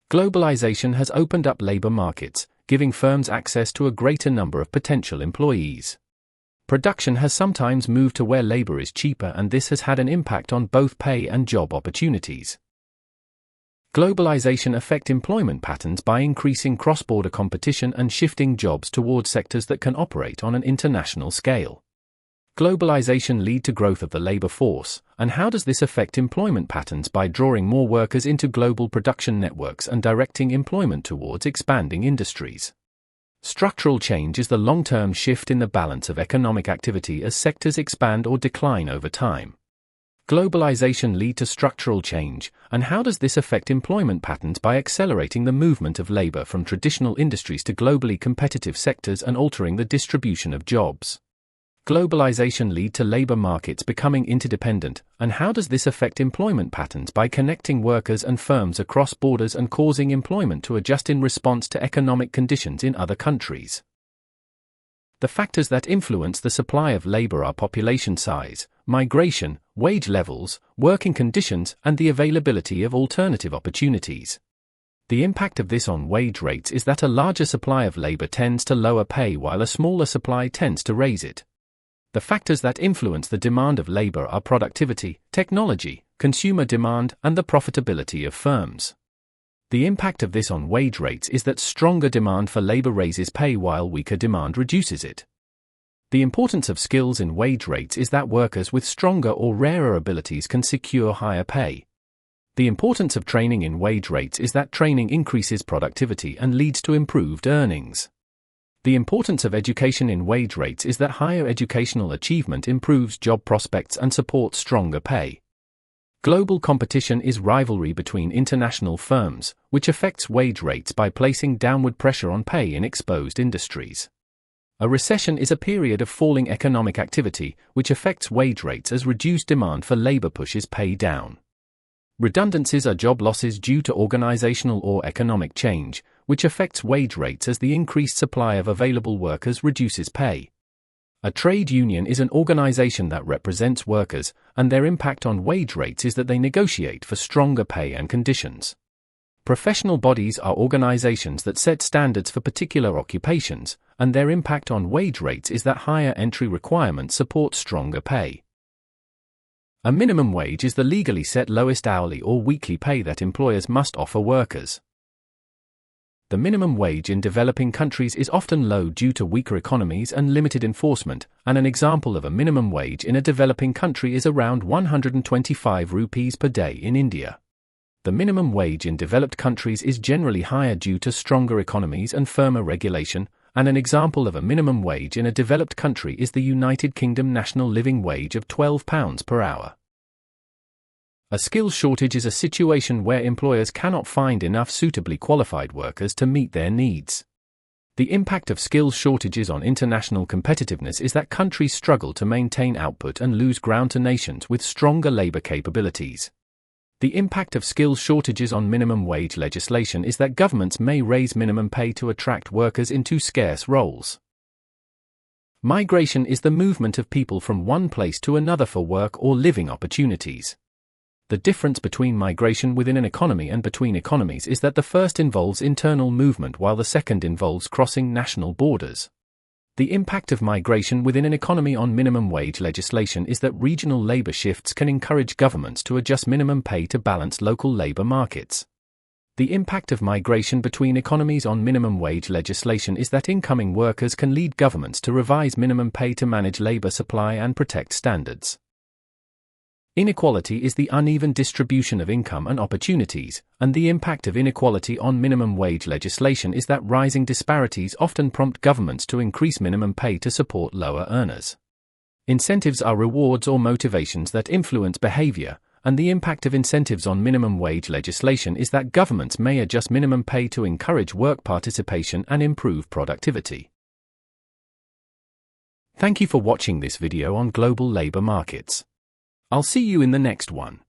Globalization has opened up labor markets, giving firms access to a greater number of potential employees. Production has sometimes moved to where labor is cheaper, and this has had an impact on both pay and job opportunities. Globalization affects employment patterns by increasing cross-border competition and shifting jobs towards sectors that can operate on an international scale. Globalization leads to growth of the labor force, and how does this affect employment patterns by drawing more workers into global production networks and directing employment towards expanding industries? Structural change is the long-term shift in the balance of economic activity as sectors expand or decline over time. Globalization leads to structural change, and how does this affect employment patterns by accelerating the movement of labor from traditional industries to globally competitive sectors and altering the distribution of jobs? Globalization leads to labor markets becoming interdependent, and how does this affect employment patterns by connecting workers and firms across borders and causing employment to adjust in response to economic conditions in other countries? The factors that influence the supply of labor are population size, migration, wage levels, working conditions, and the availability of alternative opportunities. The impact of this on wage rates is that a larger supply of labor tends to lower pay while a smaller supply tends to raise it. The factors that influence the demand of labor are productivity, technology, consumer demand, and the profitability of firms. The impact of this on wage rates is that stronger demand for labor raises pay while weaker demand reduces it. The importance of skills in wage rates is that workers with stronger or rarer abilities can secure higher pay. The importance of training in wage rates is that training increases productivity and leads to improved earnings. The importance of education in wage rates is that higher educational achievement improves job prospects and supports stronger pay. Global competition is rivalry between international firms, which affects wage rates by placing downward pressure on pay in exposed industries. A recession is a period of falling economic activity, which affects wage rates as reduced demand for labor pushes pay down. Redundancies are job losses due to organizational or economic change, which affects wage rates as the increased supply of available workers reduces pay. A trade union is an organization that represents workers, and their impact on wage rates is that they negotiate for stronger pay and conditions. Professional bodies are organizations that set standards for particular occupations, and their impact on wage rates is that higher entry requirements support stronger pay. A minimum wage is the legally set lowest hourly or weekly pay that employers must offer workers. The minimum wage in developing countries is often low due to weaker economies and limited enforcement, and an example of a minimum wage in a developing country is around 125 rupees per day in India. The minimum wage in developed countries is generally higher due to stronger economies and firmer regulation, and an example of a minimum wage in a developed country is the United Kingdom national living wage of £12 per hour. A skills shortage is a situation where employers cannot find enough suitably qualified workers to meet their needs. The impact of skills shortages on international competitiveness is that countries struggle to maintain output and lose ground to nations with stronger labor capabilities. The impact of skills shortages on minimum wage legislation is that governments may raise minimum pay to attract workers into scarce roles. Migration is the movement of people from one place to another for work or living opportunities. The difference between migration within an economy and between economies is that the first involves internal movement while the second involves crossing national borders. The impact of migration within an economy on minimum wage legislation is that regional labor shifts can encourage governments to adjust minimum pay to balance local labor markets. The impact of migration between economies on minimum wage legislation is that incoming workers can lead governments to revise minimum pay to manage labor supply and protect standards. Inequality is the uneven distribution of income and opportunities, and the impact of inequality on minimum wage legislation is that rising disparities often prompt governments to increase minimum pay to support lower earners. Incentives are rewards or motivations that influence behavior, and the impact of incentives on minimum wage legislation is that governments may adjust minimum pay to encourage work participation and improve productivity. Thank you for watching this video on global labor markets. I'll see you in the next one.